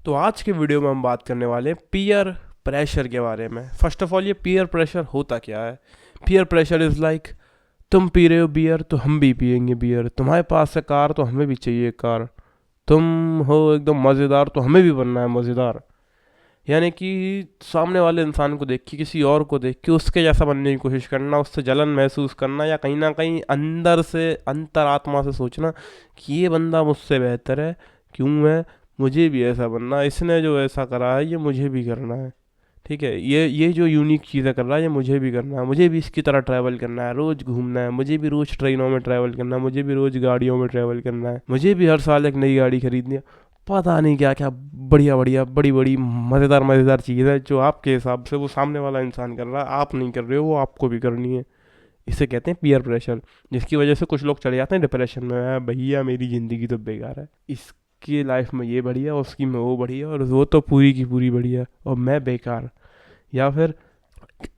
तो आज के वीडियो में हम बात करने वाले हैं पीयर प्रेशर के बारे में। फर्स्ट ऑफ ऑल, ये पीयर प्रेशर होता क्या है? पीयर प्रेशर इज़ लाइक, तुम पी रहे हो बियर तो हम भी पियेंगे बियर, तुम्हारे पास है कार तो हमें भी चाहिए कार, तुम हो एकदम मज़ेदार तो हमें भी बनना है मज़ेदार। यानी कि सामने वाले इंसान को देख के, किसी और को देख के उसके जैसा बनने की कोशिश करना, उससे जलन महसूस करना, या कहीं ना कहीं अंदर से अंतरात्मा से सोचना कि ये बंदा मुझसे बेहतर है, क्यों है, मुझे भी ऐसा बनना है, इसने जो ऐसा करा है ये मुझे भी करना है। ठीक है, ये जो यूनिक चीज़ें कर रहा है ये मुझे भी करना है, मुझे भी इसकी तरह ट्रैवल करना है, रोज़ घूमना है, मुझे भी रोज़ ट्रेनों में ट्रैवल करना है, मुझे भी रोज़ गाड़ियों में ट्रैवल करना है, मुझे भी हर साल एक नई गाड़ी खरीदनी है। पता नहीं क्या क्या बढ़िया बढ़िया बड़ी बड़ी मज़ेदार मज़ेदार चीज़ है जो आपके हिसाब से वो सामने वाला इंसान कर रहा है, आप नहीं कर रहे हो, वो आपको भी करनी है। इसे कहते हैं पीयर प्रेशर, जिसकी वजह से कुछ लोग चले जाते हैं डिप्रेशन में। भैया मेरी ज़िंदगी तो बेकार है, इसकी लाइफ में ये बढ़िया, उसकी में वो बढ़िया, और वो तो पूरी की पूरी बढ़िया और मैं बेकार। या फिर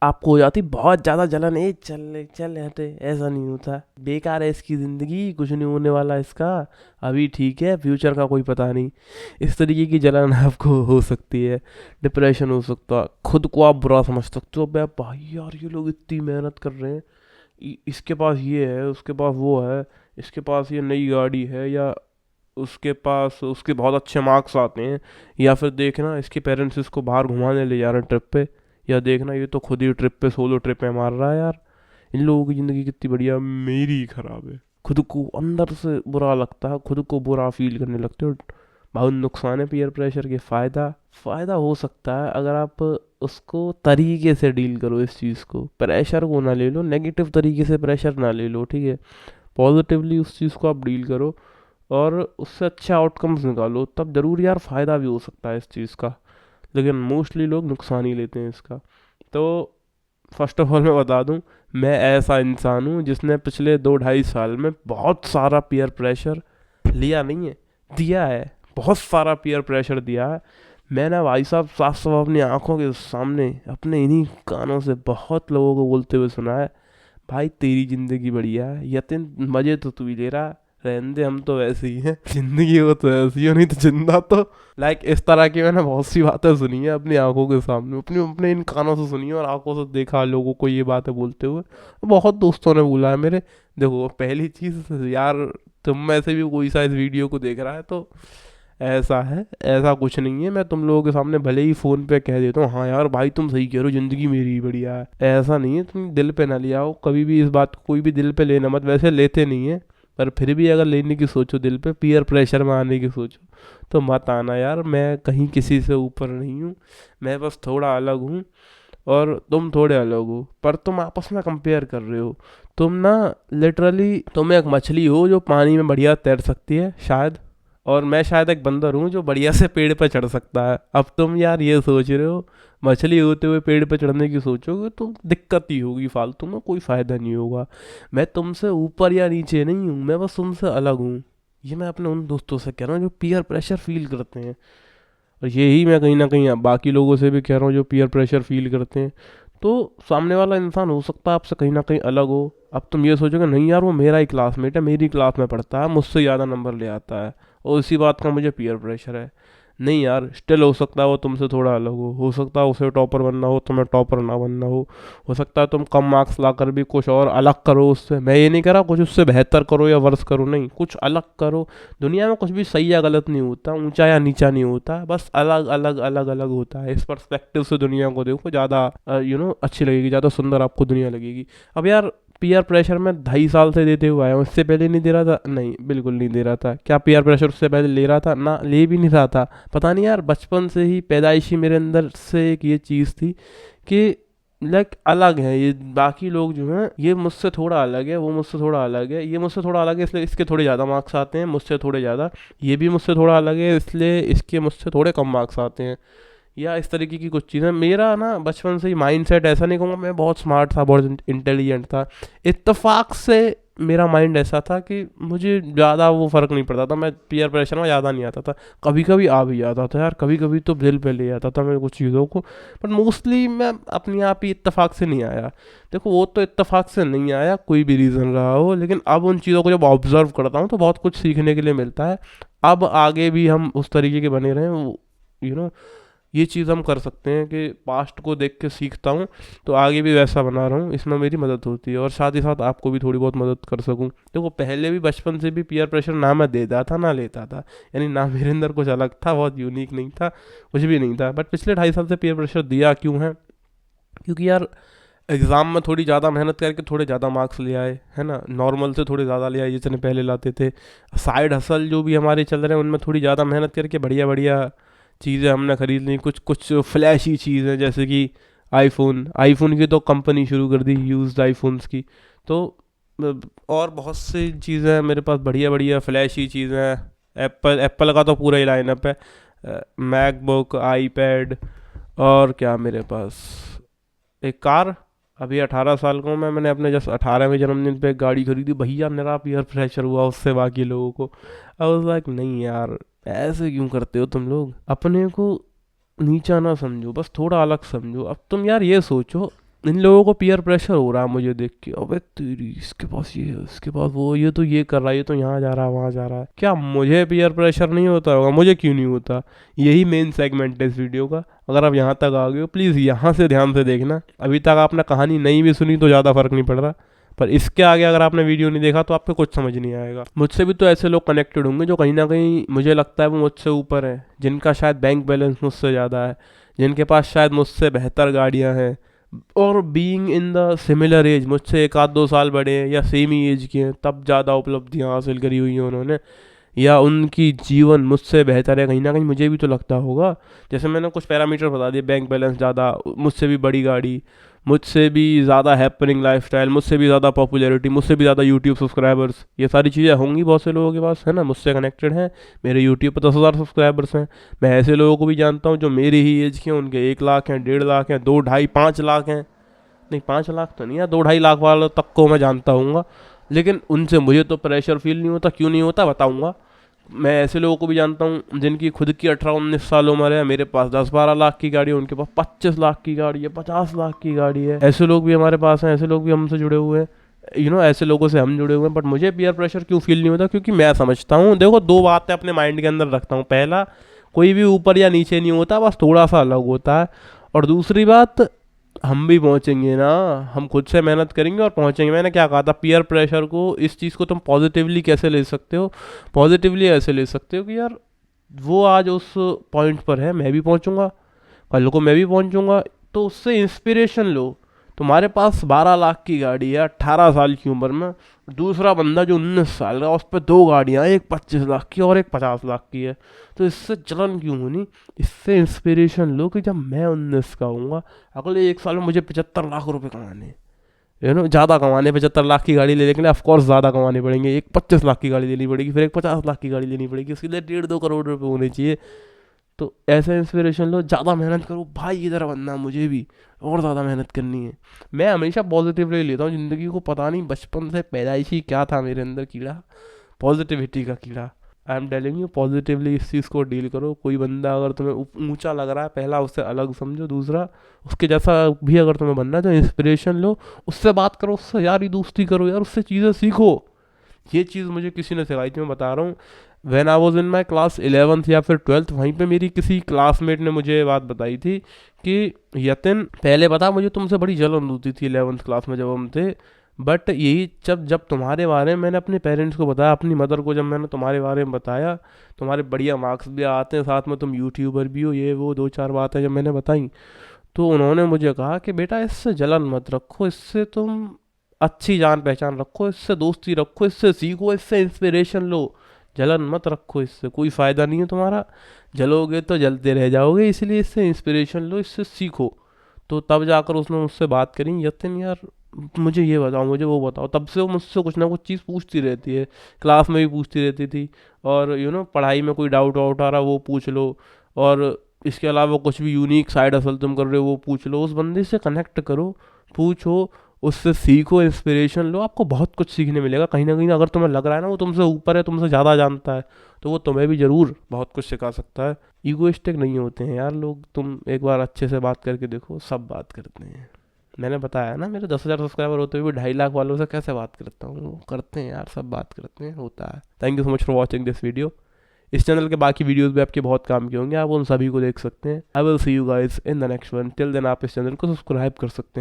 आपको हो जाती बहुत ज़्यादा जलन, ए चल चल हटे, ऐसा नहीं होता, बेकार है इसकी ज़िंदगी, कुछ नहीं होने वाला इसका, अभी ठीक है, फ्यूचर का कोई पता नहीं। इस तरीके की जलन आपको हो सकती है, डिप्रेशन हो सकता है, खुद को आप बुरा समझ सकते हो। बे भाई यार, ये लोग इतनी मेहनत कर रहे हैं, इसके पास ये है, उसके पास वो है, इसके पास ये नई गाड़ी है, या उसके पास उसके बहुत अच्छे मार्क्स आते हैं, या फिर देखना इसके पेरेंट्स इसको बाहर घुमाने ले जा रहे हैं ट्रिप पे, या देखना ये तो खुद ही ट्रिप पे सोलो ट्रिप में मार रहा है यार, इन लोगों की ज़िंदगी कितनी बढ़िया, मेरी ही खराब है। खुद को अंदर से बुरा लगता है, खुद को बुरा फील करने लगते हो। बहुत नुकसान है पीयर प्रेशर के। फ़ायदा फ़ायदा हो सकता है अगर आप उसको तरीके से डील करो, इस चीज़ को, प्रेशर को ना ले लो नेगेटिव तरीके से, प्रेशर ना ले लो, ठीक है, पॉजिटिवली उस चीज़ को आप डील करो और उससे अच्छे आउटकम्स निकालो, तब ज़रूर यार फ़ायदा भी हो सकता है इस चीज़ का। लेकिन मोस्टली लोग नुकसान ही लेते हैं इसका। तो फर्स्ट ऑफ ऑल मैं बता दूं, मैं ऐसा इंसान हूँ जिसने पिछले 2-2.5 साल में बहुत सारा पीयर प्रेशर लिया नहीं है, दिया है, बहुत सारा पीयर प्रेशर दिया है। मैंने भाई साहब साफ साफ अपनी आंखों के सामने अपने इन्हीं कानों से बहुत लोगों को बोलते हुए सुना है, भाई तेरी ज़िंदगी बढ़िया है, यतिन मज़े तो तू ही ले रहा है, रहने दे, हम तो वैसे ही हैं, ज़िंदगी हो तो ऐसी हो, नहीं तो जिंदा तो। इस तरह की मैंने बहुत सी बातें सुनी है अपनी आंखों के सामने, अपने अपने इन कानों से सुनी है और आंखों से देखा लोगों को ये बातें बोलते हुए। बहुत दोस्तों ने बोला है मेरे। देखो पहली चीज़ यार, तुम में से भी कोई सा इस वीडियो को देख रहा है तो ऐसा है, ऐसा कुछ नहीं है, मैं तुम लोगों के सामने भले ही फ़ोन पे कह देता हूँ हाँ यार भाई तुम सही कह रहे हो, ज़िंदगी मेरी ही बढ़िया है, ऐसा नहीं है। तुम दिल पे ना ले आओ कभी भी इस बात को, कोई भी दिल पे लेना मत, वैसे लेते नहीं है, पर फिर भी अगर लेने की सोचो दिल पे, पीयर प्रेशर में आने की सोचो, तो मत आना यार। मैं कहीं किसी से ऊपर नहीं हूँ, मैं बस थोड़ा अलग हूँ और तुम थोड़े अलग हो, पर तुम आपस में कंपेयर कर रहे हो। तुम ना लिटरली, तुम एक मछली हो जो पानी में बढ़िया तैर सकती है शायद, और मैं शायद एक बंदर हूँ जो बढ़िया से पेड़ पर चढ़ सकता है। अब तुम यार ये सोच रहे हो, मछली होते हुए पेड़ पर चढ़ने की सोचोगे तो दिक्कत ही होगी फालतू में, कोई फ़ायदा नहीं होगा। मैं तुमसे ऊपर या नीचे नहीं हूँ, मैं बस तुमसे अलग हूँ। ये मैं अपने उन दोस्तों से कह रहा हूँ जो पीयर प्रेशर फील करते हैं, और यही मैं कहीं ना कहीं बाकी लोगों से भी कह रहा हूँ जो पीयर प्रेशर फील करते हैं। तो सामने वाला इंसान हो सकता है आपसे कहीं ना कहीं अलग हो, अब तुम ये सोचोगे नहीं यार वो मेरा ही क्लासमेट है, मेरी क्लास में पढ़ता है, मुझसे ज़्यादा नंबर ले आता है और इसी बात का मुझे पीयर प्रेशर है। नहीं यार, स्टिल हो सकता है वो तुमसे थोड़ा अलग हो सकता है उसे टॉपर बनना हो, तुम्हें टॉपर ना बनना हो सकता है तुम कम मार्क्स लाकर भी कुछ और अलग करो उससे। मैं ये नहीं कह रहा कुछ उससे बेहतर करो या वर्स करो, नहीं, कुछ अलग करो। दुनिया में कुछ भी सही या गलत नहीं होता, ऊंचा या नीचा नहीं होता, बस अलग अलग अलग अलग होता है। इस पर्सपेक्टिव से दुनिया को देखो, ज़्यादा अच्छी लगेगी, ज़्यादा सुंदर आपको दुनिया लगेगी। अब यार पीयर प्रेशर में 2.5 साल से देते हुए आया हूँ, इससे पहले नहीं दे रहा था, नहीं बिल्कुल नहीं दे रहा था। क्या पीयर प्रेशर उससे पहले ले रहा था? ना, ले भी नहीं रहा था। पता नहीं यार, बचपन से ही पैदाइशी मेरे अंदर से एक ये चीज़ थी कि अलग है ये, बाकी लोग जो हैं ये मुझसे थोड़ा अलग है, वो मुझसे थोड़ा अलग है, ये मुझसे थोड़ा अलग है इसलिए इसके थोड़े ज़्यादा मार्क्स आते हैं, मुझसे थोड़े ज़्यादा, ये भी मुझसे थोड़ा अलग है इसलिए इसके मुझसे थोड़े कम मार्क्स आते हैं, या इस तरीके की कुछ चीज़ें। मेरा ना बचपन से ही माइंड सेट ऐसा, नहीं कहूँगा मैं बहुत स्मार्ट था, बहुत इंटेलिजेंट था, इत्तेफाक से मेरा माइंड ऐसा था कि मुझे ज़्यादा वो फ़र्क नहीं पड़ता था, मैं पीयर प्रेशर में ज़्यादा नहीं आता था। कभी कभी आ भी जाता था यार, कभी कभी तो दिल पे ले आता था मैं कुछ चीज़ों को, बट मोस्टली मैं अपने आप ही इत्तेफाक से नहीं आया। देखो वो तो इत्तेफाक से नहीं आया, कोई भी रीज़न रहा हो, लेकिन अब उन चीज़ों को जब ऑब्ज़र्व करता हूँ तो बहुत कुछ सीखने के लिए मिलता है। अब आगे भी हम उस तरीके के बने रहें, यू नो ये चीज़ हम कर सकते हैं कि पास्ट को देख के सीखता हूँ तो आगे भी वैसा बना रहा हूँ, इसमें मेरी मदद होती है और साथ ही साथ आपको भी थोड़ी बहुत मदद कर सकूँ। देखो पहले भी बचपन से भी पीयर प्रेशर ना मैं देता था ना लेता था, यानी ना मेरे अंदर कुछ अलग था, बहुत यूनिक नहीं था, कुछ भी नहीं था। बट पिछले 2.5 साल से पीयर प्रेशर दिया क्यों है? क्योंकि यार एग्ज़ाम में थोड़ी ज़्यादा मेहनत करके थोड़े ज़्यादा मार्क्स ले आए, है ना, नॉर्मल से थोड़े ज़्यादा ले आए जितने पहले लाते थे। साइड हसल जो भी हमारे चल रहे हैं उनमें थोड़ी ज़्यादा मेहनत करके बढ़िया बढ़िया चीज़ें हमने खरीद ली, कुछ कुछ फ्लैशी चीज़ें जैसे कि आईफोन, आईफोन की तो कंपनी शुरू कर दी यूज्ड आईफोन्स की। तो और बहुत सी चीज़ें हैं मेरे पास, बढ़िया बढ़िया फ्लैशी चीज़ें हैं। एप्पल एप्पल का तो पूरा ही लाइनअप है, मैकबुक, आईपैड, और क्या मेरे पास, एक कार। अभी 18 साल का हूँ मैंने अपने जस्ट 18वें जन्मदिन पे एक गाड़ी खरीदी, भैया मेरा पीयर प्रेशर हुआ उससे बाकी लोगों को। आई वाज लाइक नहीं यार, ऐसे क्यों करते हो तुम लोग, अपने को नीचा ना समझो, बस थोड़ा अलग समझो। अब तुम यार ये सोचो, इन लोगों को पीयर प्रेशर हो रहा है मुझे देख के, अबे तेरी इसके पास ये है, इसके पास वो, ये तो ये कर रहा है, ये तो यहाँ जा रहा है, वहाँ जा रहा है, क्या मुझे पीयर प्रेशर नहीं होता होगा? मुझे क्यों नहीं होता? यही मेन सेगमेंट है इस वीडियो का। अगर आप यहाँ तक आ गए हो प्लीज़ यहाँ से ध्यान से देखना। अभी तक आपने कहानी नहीं भी सुनी तो ज़्यादा फर्क नहीं पड़ रहा, पर इसके आगे अगर आपने वीडियो नहीं देखा तो आपको कुछ समझ नहीं आएगा। मुझसे भी तो ऐसे लोग कनेक्टेड होंगे जो कहीं ना कहीं मुझे लगता है वो मुझसे ऊपर है, जिनका शायद बैंक बैलेंस मुझसे ज़्यादा है, जिनके पास शायद मुझसे बेहतर गाड़ियाँ हैं, और being in the similar age, मुझसे 1 आध 2 साल बड़े हैं या सेम ही एज के हैं, तब ज़्यादा उपलब्धियाँ हासिल करी हुई हैं उन्होंने, या उनकी जीवन मुझसे बेहतर है, कहीं ना कहीं मुझे भी तो लगता होगा। जैसे मैंने कुछ पैरामीटर बता दिए, बैंक बैलेंस ज़्यादा, मुझसे भी बड़ी गाड़ी, मुझसे भी ज़्यादा हैपनिंग लाइफस्टाइल, मुझसे भी ज़्यादा पॉपुलैरिटी, मुझसे भी ज़्यादा यूट्यूब सब्सक्राइबर्स, ये सारी चीज़ें होंगी बहुत से लोगों के पास, है ना, मुझसे कनेक्टेड हैं। मेरे यूट्यूब पर 10,000 सब्सक्राइबर्स हैं। मैं ऐसे लोगों को भी जानता हूँ जो मेरी ही एज के हैं, उनके 1 लाख हैं, 1.5 लाख हैं, 2, ढाई, 5 लाख हैं। नहीं 5 लाख तो नहीं है, 2, ढाई लाख वालों तक को मैं जानता हूँ। लेकिन उनसे मुझे तो प्रेशर फील नहीं होता, क्यों नहीं होता बताऊँगा। मैं ऐसे लोगों को भी जानता हूँ जिनकी खुद की 18-19 साल उम्र है, मेरे पास 10-12 लाख की गाड़ी है, उनके पास 25 लाख की गाड़ी है, 50 लाख की गाड़ी है। ऐसे लोग भी हमारे पास हैं, ऐसे लोग भी हमसे जुड़े हुए हैं, ऐसे लोगों से हम जुड़े हुए हैं। बट मुझे पीयर प्रेशर क्यों फील नहीं होता? क्योंकि मैं समझता हूँ, देखो 2 बातें अपने माइंड के अंदर रखता हूँ। पहला, कोई भी ऊपर या नीचे नहीं होता, बस थोड़ा सा अलग होता है। और दूसरी बात, हम भी पहुंचेंगे ना, हम खुद से मेहनत करेंगे और पहुंचेंगे। मैंने क्या कहा था, पीयर प्रेशर को, इस चीज़ को तुम पॉजिटिवली कैसे ले सकते हो? पॉजिटिवली ऐसे ले सकते हो कि यार वो आज उस पॉइंट पर है, मैं भी पहुंचूंगा, कल को मैं भी पहुंचूंगा, तो उससे इंस्पिरेशन लो। तुम्हारे पास 12 लाख की गाड़ी है 18 साल की उम्र में, दूसरा बंदा जो 19 साल का, उस पर 2 गाड़ियाँ, एक 25 लाख की और एक 50 लाख की है। तो इससे जलन क्यों होनी? इससे इंस्पिरेशन लो कि जब मैं 19 का हूँगा, अगले 1 साल में मुझे 75 लाख रुपए कमाने, ज़्यादा कमाने, 75 लाख की गाड़ी लेने के लिए ऑफकोर्स ज़्यादा कमाने पड़ेंगे, एक 25 लाख की गाड़ी लेनी पड़ेगी, फिर एक 50 लाख की गाड़ी लेनी पड़ेगी, इसके लिए 1.5-2 करोड़ रुपए होने चाहिए। तो ऐसा इंस्पिरेशन लो, ज़्यादा मेहनत करो भाई, इधर बनना मुझे भी, और ज़्यादा मेहनत करनी है। मैं हमेशा पॉजिटिवली लेता हूँ ज़िंदगी को, पता नहीं बचपन से पैदाइशी क्या था मेरे अंदर कीड़ा, पॉजिटिविटी का कीड़ा। I am telling you, positively इस चीज़ को डील करो। कोई बंदा अगर तुम्हें ऊंचा लग रहा है, पहला उससे अलग समझो, दूसरा उसके जैसा भी अगर तुम्हें बनना है तो इंस्पिरेशन लो, उससे बात करो, उससे यारी दोस्ती करो यार, उससे चीज़ें सीखो। ये चीज़ मुझे किसी ने सिखाई थी, मैं बता रहा हूँ। When I was in my class 11th या फिर 12th, वहीं पे मेरी किसी क्लासमेट ने मुझे ये बात बताई थी कि यतिन, पहले बता मुझे तुमसे बड़ी जलन होती थी 11th क्लास में जब हम थे, बट यही जब जब तुम्हारे बारे में मैंने अपने पेरेंट्स को बताया, अपनी मदर को जब मैंने तुम्हारे बारे में बताया, तुम्हारे बढ़िया मार्क्स भी आते हैं, साथ में तुम यूट्यूबर भी हो, ये वो 2-4 बातें जब मैंने बताई, तो उन्होंने मुझे कहा कि बेटा इससे जलन मत रखो, इससे तुम अच्छी जान पहचान रखो, इससे दोस्ती रखो, इससे सीखो, इससे इंस्पिरेशन लो, जलन मत रखो, इससे कोई फ़ायदा नहीं है तुम्हारा, जलोगे तो जलते रह जाओगे, इसलिए इससे इंस्पिरेशन लो, इससे सीखो। तो तब जाकर उसने मुझसे बात करी, यतिन यार मुझे ये बताओ, मुझे वो बताओ। तब से वो मुझसे कुछ ना कुछ चीज़ पूछती रहती है, क्लास में भी पूछती रहती थी, और पढ़ाई में कोई डाउट वाउट आ रहा वो पूछ लो, और इसके अलावा कुछ भी यूनिक साइड हसल तुम कर रहे हो वो पूछ लो, उस बंदे से कनेक्ट करो, पूछो, उससे सीखो, इंस्पिरेशन लो, आपको बहुत कुछ सीखने मिलेगा। कहीं ना कहीं अगर तुम्हें लग रहा है ना वो तुमसे ऊपर है, तुमसे ज़्यादा जानता है, तो वो तुम्हें भी ज़रूर बहुत कुछ सिखा सकता है। ईगोइस्टिक नहीं होते हैं यार लोग, तुम एक बार अच्छे से बात करके देखो, सब बात करते हैं। मैंने बताया ना, मेरे 10,000 सब्सक्राइबर होते हुए भी 2.5 लाख वालों से कैसे बात करता हूँ, वो करते हैं यार, सब बात करते हैं, होता है। Thank you so much for watching this video. इस चैनल के बाकी वीडियोस भी आपके बहुत काम के होंगे, आप उन सभी को देख सकते हैं। I will see you guys in the next one. Till then आप इस चैनल को सब्सक्राइब कर सकते हैं।